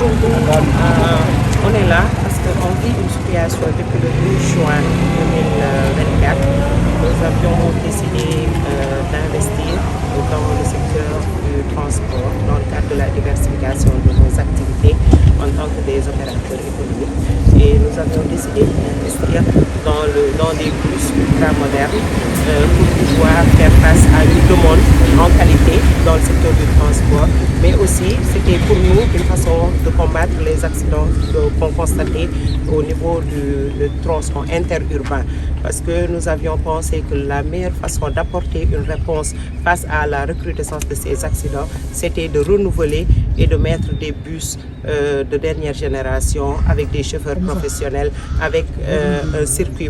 aujourd'hui, on est là parce qu'on vit une situation depuis le 12 juin 2024. Nous avions décidé d'investir dans le secteur du transport dans le cadre de la diversification de nos activités en tant que des opérateurs économiques. Et nous avions décidé d'investir dans des bus ultra modernes pour pouvoir faire face à une demande en qualité dans le secteur du transport. Mais aussi, c'était pour nous une façon de combattre les accidents qu'on constatait au niveau du tronçon interurbain. Parce que nous avions pensé que la meilleure façon d'apporter une réponse face à la recrudescence de ces accidents, c'était de renouveler et de mettre des bus de dernière génération avec des chauffeurs professionnels, avec un circuit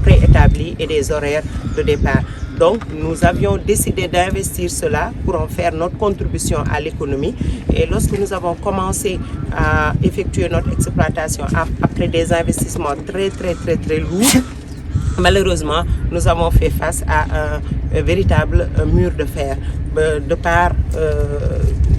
préétabli et des horaires de départ. Donc nous avions décidé d'investir cela pour en faire notre contribution à l'économie. Et lorsque nous avons commencé à effectuer notre exploitation après des investissements très lourds, malheureusement, nous avons fait face à un véritable mur de fer de par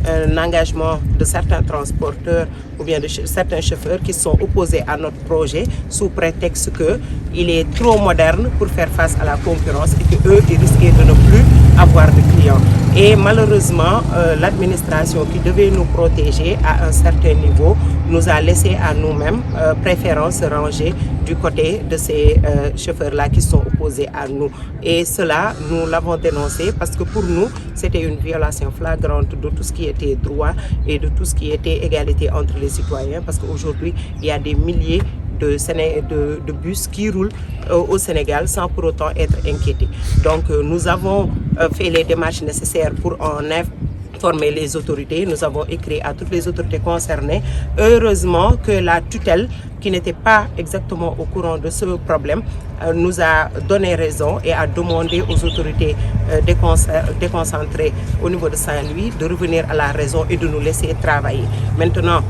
un engagement de certains transporteurs ou bien de certains chauffeurs qui sont opposés à notre projet sous prétexte qu'il est trop moderne pour faire face à la concurrence et qu'eux, ils risquaient de ne plus avoir de clients. Et malheureusement, l'administration qui devait nous protéger à un certain niveau nous a laissé à nous-mêmes, préférant se ranger du côté de ces chauffeurs-là qui sont opposés à nous. Et cela, nous l'avons dénoncé parce que pour nous, c'était une violation flagrante de tout ce qui était droit et de tout ce qui était égalité entre les citoyens. Parce qu'aujourd'hui, il y a des milliers de bus qui roulent au Sénégal sans pour autant être inquiétés. Donc nous avons fait les démarches nécessaires pour en informer les autorités. Nous avons écrit à toutes les autorités concernées. Heureusement que la tutelle, qui n'était pas exactement au courant de ce problème, nous a donné raison et a demandé aux autorités déconcentrées au niveau de Saint-Louis de revenir à la raison et de nous laisser travailler. Maintenant,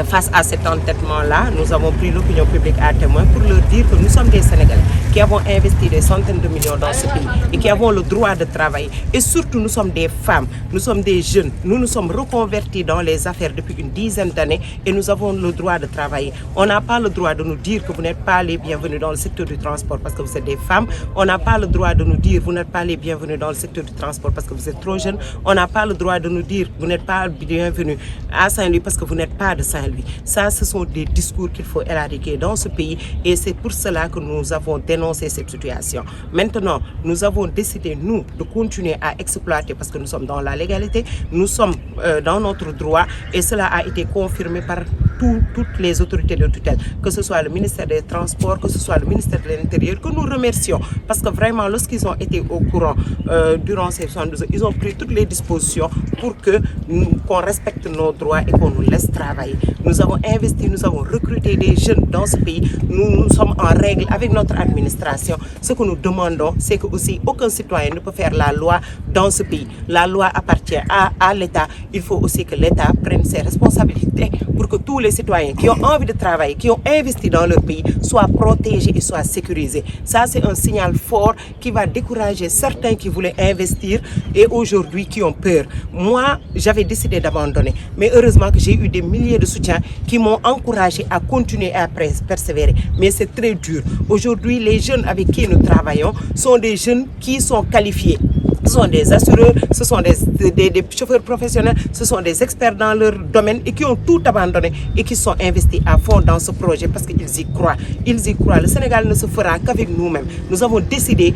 face à cet entêtement-là, nous avons pris l'opinion publique à témoin pour leur dire que nous sommes des Sénégalais qui avons investi des centaines de millions dans ce pays et qui avons le droit de travailler. Et surtout, nous sommes des femmes, nous sommes des jeunes, nous nous sommes reconvertis dans les affaires depuis une dizaine d'années et nous avons le droit de travailler. On n'a pas le droit de nous dire que vous n'êtes pas les bienvenus dans le secteur du transport parce que vous êtes des femmes. On n'a pas le droit de nous dire que vous n'êtes pas les bienvenus dans le secteur du transport parce que vous êtes trop jeunes. On n'a pas le droit de nous dire que vous n'êtes pas bienvenus à Saint-Louis parce que vous n'êtes pas de Saint-Louis. Ça, ce sont des discours qu'il faut éradiquer dans ce pays et c'est pour cela que nous avons dénoncé cette situation. Maintenant, nous avons décidé, nous, de continuer à exploiter parce que nous sommes dans la légalité, nous sommes dans notre droit et cela a été confirmé par toutes les autorités de tutelle, que ce soit le ministère des Transports, que ce soit le ministère de l'Intérieur, que nous remercions parce que vraiment, lorsqu'ils ont été au courant durant ces 72 heures, ils ont pris toutes les dispositions pour qu'on respecte nos droits et qu'on nous laisse travailler. Nous avons investi, nous avons recruté des jeunes dans ce pays. Nous sommes en règle avec notre administration. Ce que nous demandons, c'est que aussi aucun citoyen ne peut faire la loi dans ce pays. La loi appartient à l'État. Il faut aussi que l'État prenne ses responsabilités pour que tous les citoyens qui ont envie de travailler, qui ont investi dans leur pays, soient protégés et soient sécurisés. Ça, c'est un signal fort qui va décourager certains qui voulaient investir et aujourd'hui qui ont peur. Moi, j'avais décidé d'abandonner. Mais heureusement que j'ai eu des milliers de soutiens qui m'ont encouragé à continuer à persévérer. Mais c'est très dur. Aujourd'hui, les jeunes avec qui nous travaillons sont des jeunes qui sont qualifiés. Ce sont des assureurs, ce sont des chauffeurs professionnels, ce sont des experts dans leur domaine et qui ont tout abandonné et qui sont investis à fond dans ce projet parce qu'ils y croient. Ils y croient. Le Sénégal ne se fera qu'avec nous-mêmes. Nous avons décidé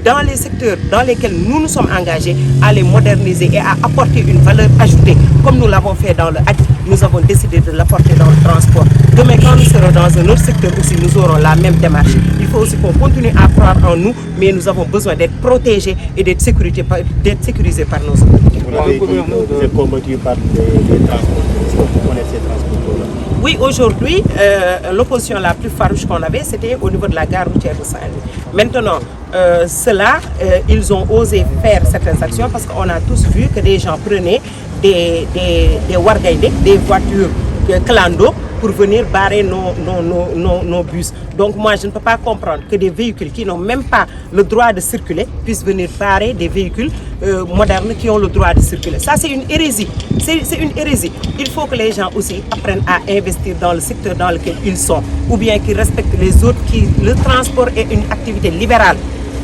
dans les secteurs dans lesquels nous nous sommes engagés à les moderniser et à apporter une valeur ajoutée. Comme nous l'avons fait dans le HAC, nous avons décidé de l'apporter dans le transport. Demain, quand nous serons dans un autre secteur aussi, nous aurons la même démarche. Il faut aussi qu'on continue à croire en nous, mais nous avons besoin d'être protégés et d'être sécurisés par nos autorités. Vous avez dit que vous êtes combattu par les transporteurs. Est-ce que vous connaissez ces transporteurs-là? Oui, aujourd'hui, l'opposition la plus farouche qu'on avait, c'était au niveau de la gare routière de Saint-Louis. Maintenant, ils ont osé faire certaines actions parce qu'on a tous vu que des gens prenaient des wargaïdés, des voitures clando, pour venir barrer nos bus. Donc moi, je ne peux pas comprendre que des véhicules qui n'ont même pas le droit de circuler puissent venir barrer des véhicules modernes qui ont le droit de circuler. Ça, c'est une hérésie. C'est une hérésie. Il faut que les gens aussi apprennent à investir dans le secteur dans lequel ils sont, ou bien qu'ils respectent les autres, le transport est une activité libérale.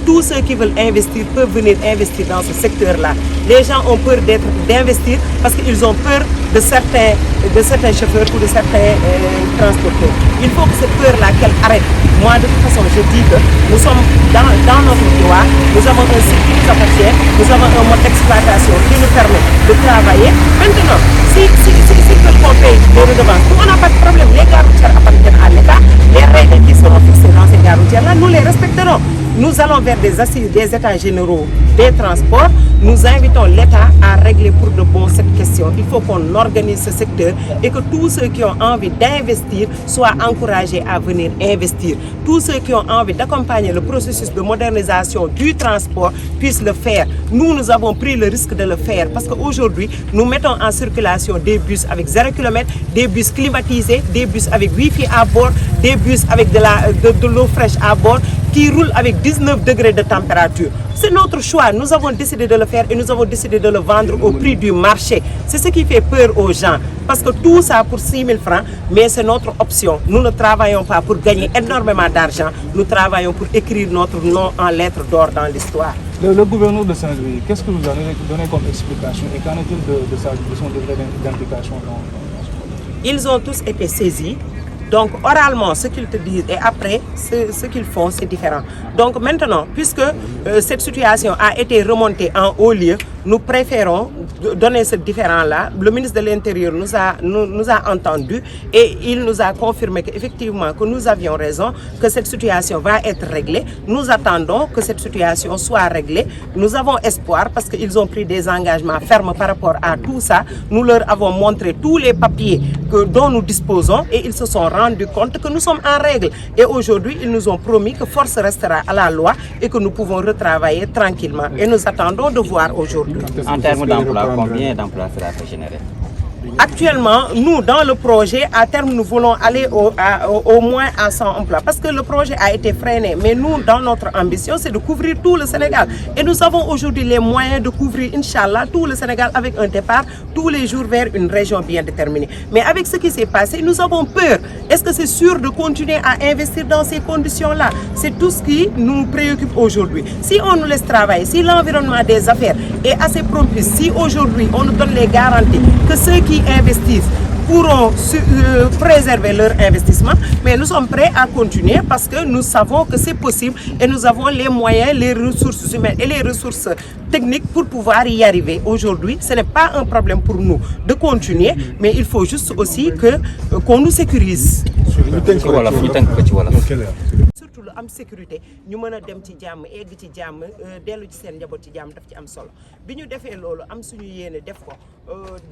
Tous ceux qui veulent investir peuvent venir investir dans ce secteur-là. Les gens ont peur d'investir parce qu'ils ont peur de certains chauffeurs ou de certains transporteurs. Il faut que cette peur-là, qu'elle arrête. Moi, de toute façon, je dis que nous sommes dans notre droit, nous avons un site qui nous appartient, nous avons un mode d'exploitation qui nous permet de travailler. Maintenant, si veulent qu'on paye les redevances, nous, on n'a pas de problème. Les gares routières appartiennent à l'État. Les règles qui seront fixées dans ces gares routières-là, nous les respecterons. Nous allons vers des assises des états généraux des transports. Nous invitons l'État à régler pour de bon cette question. Il faut qu'on organise ce secteur et que tous ceux qui ont envie d'investir soient encouragés à venir investir. Tous ceux qui ont envie d'accompagner le processus de modernisation du transport puissent le faire. Nous avons pris le risque de le faire parce qu'aujourd'hui, nous mettons en circulation des bus avec 0 km, des bus climatisés, des bus avec Wi-Fi à bord, des bus avec de l'eau fraîche à bord qui roulent avec 19 degrés de température. C'est notre choix. Nous avons décidé de le faire et nous avons décidé de le vendre au prix du marché. C'est ce qui fait peur aux gens. Parce que tout ça pour 6 000 francs, mais c'est notre option. Nous ne travaillons pas pour gagner énormément d'argent. Nous travaillons pour écrire notre nom en lettres d'or dans l'histoire. Le gouverneur de Saint-Louis, qu'est-ce que vous avez donné comme explication et qu'en est-il de son degré d'implication dans ce projet? Ils ont tous été saisis. Donc, oralement, ce qu'ils te disent et après, ce qu'ils font, c'est différent. Donc, maintenant, puisque cette situation a été remontée en haut lieu, nous préférons donner ce différent-là. Le ministre de l'Intérieur nous a entendus et il nous a confirmé qu'effectivement, que nous avions raison, que cette situation va être réglée. Nous attendons que cette situation soit réglée. Nous avons espoir parce qu'ils ont pris des engagements fermes par rapport à tout ça. Nous leur avons montré tous les papiers dont nous disposons et ils se sont rendus compte que nous sommes en règle. Et aujourd'hui, ils nous ont promis que force restera à la loi et que nous pouvons retravailler tranquillement. Et nous attendons de voir aujourd'hui. En termes d'emploi, combien d'emplois cela peut générer? Actuellement, nous, dans le projet, à terme, nous voulons aller au moins à 100 emplois. Parce que le projet a été freiné. Mais nous, dans notre ambition, c'est de couvrir tout le Sénégal. Et nous avons aujourd'hui les moyens de couvrir, Inch'Allah, tout le Sénégal avec un départ tous les jours vers une région bien déterminée. Mais avec ce qui s'est passé, nous avons peur. Est-ce que c'est sûr de continuer à investir dans ces conditions-là? C'est tout ce qui nous préoccupe aujourd'hui. Si on nous laisse travailler, si l'environnement des affaires est assez propice, si aujourd'hui on nous donne les garanties que ceux qui investissent pourront préserver leur investissement, mais nous sommes prêts à continuer parce que nous savons que c'est possible et nous avons les moyens, les ressources humaines et les ressources techniques pour pouvoir y arriver. Aujourd'hui, ce n'est pas un problème pour nous de continuer, mais il faut juste aussi qu'on nous sécurise. Surtout lu am sécurité ñu mën a dem ci jàmm egg ci jàmm dellu ci seen njaboot ci jàmm daf ci am solo bi ñu defee loolu am suñu yéene def ko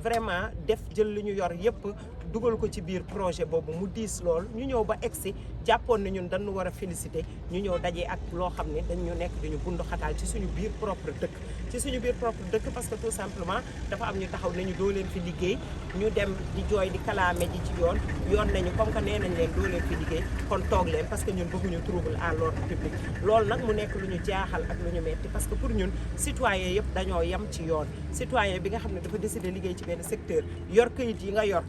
vraiment jël li ñu yor yëpp dugal ko ci biir projet boobu mu diis lool ñu ñëw ba egsi jàppoon na ñun dañu war a féliciter ñu ñëw dajee ak loo xam ne dañu nekk dañu bundu xataal ci suñu biir propre dëkk parce que tout simplement dafa am ñu taxaw nañu doo leen fi liggéey ñu dem di jooy di kalaame ji ci yoon nañu comme que nee nañ leen doo leen fi liggéey kon toog leen parce que ñun bëgguñu trouble à l'ordre public loolu nag mu nekk lu ñu jaaxal ak lu ñu metti parce que pour ñun citoyen yëpp dañoo yem ci yoon citoyen bi nga xam ne dafa décider liggéey ci benn secteur yor këyit yi nga yor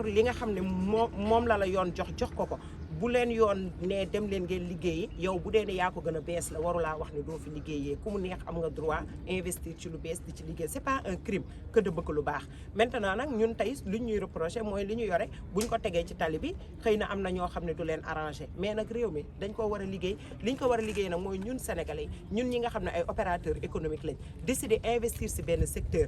li nga xam ne moom la yoon jox ko bu leen yoon ne dem leen ngeen liggéeyi yow bu dee ne yaa ko gën a bees la warulaa wax ne doo fi liggéeyee ku mu neex am nga droit investir ci lu bees di ci liggéey c'est pas un crime que de bëgg lu baax maintenant nag ñun tey li ñuy reproché mooy li ñu yore buñ ko tegee ci tali bi xëy na am na ñoo xam ne du leen arrangé mais nag réew mi dañ ko war a liggéey liñ ko war a liggéey nag mooy ñun sénégalais ñun ñi nga xam ne ay opérateurs économiques lañ décider investir ci benn secteur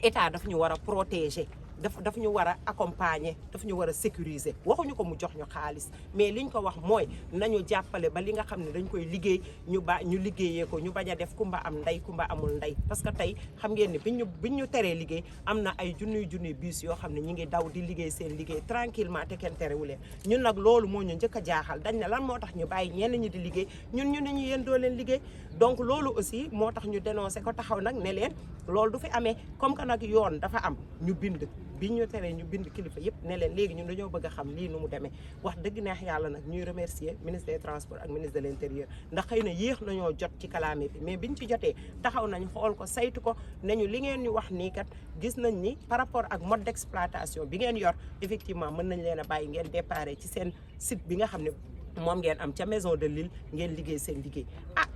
état daf ñu war a protéger daf ñu war a accompagner daf ñu war a sécuriser waxuñu ko mu jox ñu xaalis mais liñ ko wax mooy nañu jàppale ba li nga xam ne dañ koy liggéey ñu liggéeyee ko ñu bañ a def kumba am ndey kumba amul ndey parce que tey xam ngeen ne biñ ñu teree liggéey am na ay junniy bus yoo xam ne ñi ngi daw di liggéey seen liggéey tranquillement te kenn terewu leen ñun nag loolu moo ñu njëkk a jaaxal dañ ne lan moo tax ñu bàyyi ñenn ñi di liggéey ñun ñu ne ñu yéen doo leen liggéey donc loolu aussi moo tax ñu dénoncé ko taxaw nag ne leen loolu du fi amee comme que nag yoon dafa am ñu bind bi ñu teree ñu bind kilifa yëpp ne leen léegi ñun dañoo bëgg a xam lii nu mu demee wax dëgg neex yàlla nag ñuy remercier ministre des transports ak ministre de l'intérieur ndax xëy na yéex nañoo jot ci kalaame bi mais biñ ci jotee taxaw nañ xool ko saytu ko ne ñu li ngeen ñu wax nii kat gis nañ ni par rapport ak mode d'exploitation bi ngeen yor effectivement mën nañ leen a bàyyi ngeen déparé ci seen site bi nga xam ne moom ngeen am ca maison de l'île ngeen liggéey seen liggéey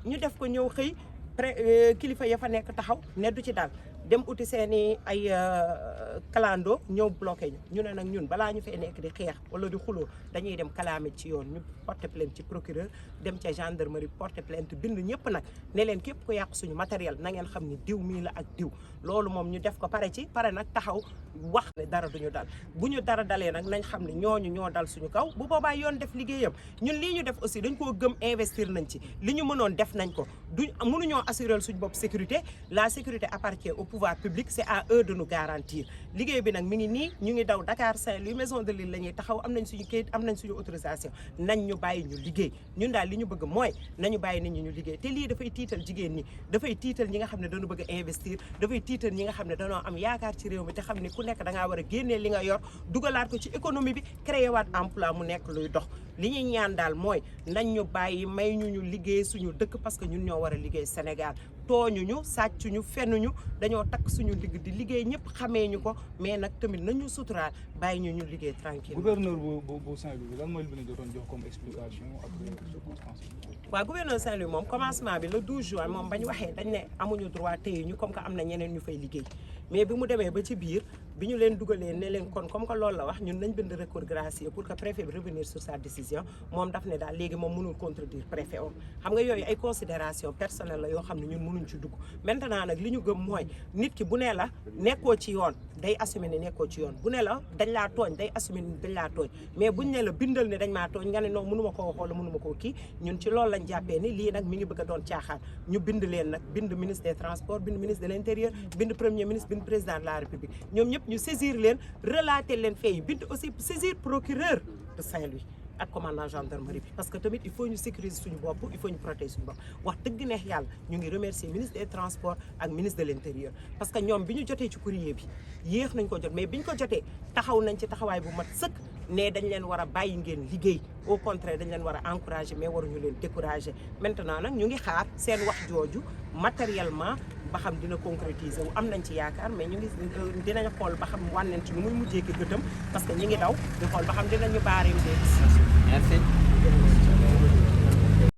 ñu def ko ñëw xëy kilifa ya fa nekk taxaw ne du ci dal dem uti seeni ay clando ñëw bloqué ñu ne nag ñun balaa ñu fee nekk di xeex wala di xuloo dañuy dem kalaame ci yoon ñu porter plainte ci procureur dem ca gendarmerie porter plainte bind ñëpp nag ne leen képp ku yàq suñu matériel na ngeen xam ni diw mii la ak diw loolu moom ñu def ko pare nag taxaw wax ne dara duñu dal bu ñu dara dalee nag nañ xam ne ñooñu ñoo dal suñu kaw bu boobaa yoon def liggéeyam ñun lii ñu def aussi dañ koo gëm investir nañ ci li ñu mënoon def nañ ko mënuñoo assurer suñu bopp sécurité la sécurité appartient au pouvoir public c'est à eux de nous garantir liggéey bi nag mi ngi nii ñu ngi daw Dakar Saint-Louis maison de l'île la ñuy taxaw am nañ suñu kayit am nañ suñu autorisation nañ ñu bàyyi ñu liggéey ñun daal li ñu bëgg mooy nañu bàyyi nit ñi ñu liggéey te lii dafay tiital jigéen ñi dafay tiital ñi nga xam ne dañu bëgg a investir dafay tiital ñi nga xam ne dañoo am yaakaar ci réew mi te xam ne ku nekk da ngaa war a génnee li nga yor dugalaat ko ci économie bi créé waat emploi mu nekk luy dox li ñuy ñaan daal mooy nañ ñu bàyyi may ñu liggéey suñu dëkk parce que ñun ñoo war a liggéey Sénégal tooñuñu sàccuñu fenuñu dañoo takk suñu ligg di liggéey ñëpp xamee ñu ko mais nag tamit nañu suturaal bàyyi ñu liggéey tranquille gouverneur bu Saint-Louis lan mooy li ñu doon jox comme explication après circonstance bi. waaw gouverneur Saint-Louis moom commencement bi le 12 juin moom bañ waxee dañ ne amuñu droit téye ñu comme que am na ñeneen ñu fay liggéey mais bi mu demee ba ci biir bi ñu leen dugalee ne leen kon comme que loolu la wax ñun nañ bind recours gracieux pour que préfet bi revenir sur sa décision moom daf ne daal léegi moom mënul contredire préfet om xam nga yooyu ay considération personnelle la yoo xam ne ñun mënuñ ci dugg maintenant nag li ñu gëm mooy nit ki bu ne la nekkoo ci yoon day assumer ne nekkoo ci yoon bu ne la dañ laa tooñ day assumer ne dañ laa tooñ mais buñ ne la bindal ne dañ maa tooñ nga ne non mënuma koo wax wala mënuma koo kii ñun ci loolu lañ jàppee ni lii nag mi ngi bëgg a doon caaxaan ñu bind leen nag bind ministre des transports bind ministre de l'intérieur bind premier ministre bind président de la république ñoom ñëpp ñu saisir leen relater leen fait yi bind aussi saisir procureur de Saint-Louis ak commandant gendarmerie bi parce que tamit il faut ñu sécuriser suñu bopp il faut ñu protéger suñu bopp wax dëgg neex yàlla ñu ngi remercier ministre des transports ak ministre de l'intérieur parce que ñoom bi ñu jotee ci courrier bi yéex nañ ko jot mais bi ñu ko jotee taxaw nañ ci taxawaay bu mat sëkk ne dañ leen war a bàyyi ngeen liggéey au contraire dañ leen war a encourager mais waruñu leen décourager maintenant nag ñu ngi xaar seen wax jooju matériellement ba xam dina concrétiser wu am nañ ci yaakaar mais ñu ngi dinañ xool ba xam wànneen ci nu muy mujjee ki gëtam parce que ñi ngi daw di xool ba xam dinañu baareem dee. Merci.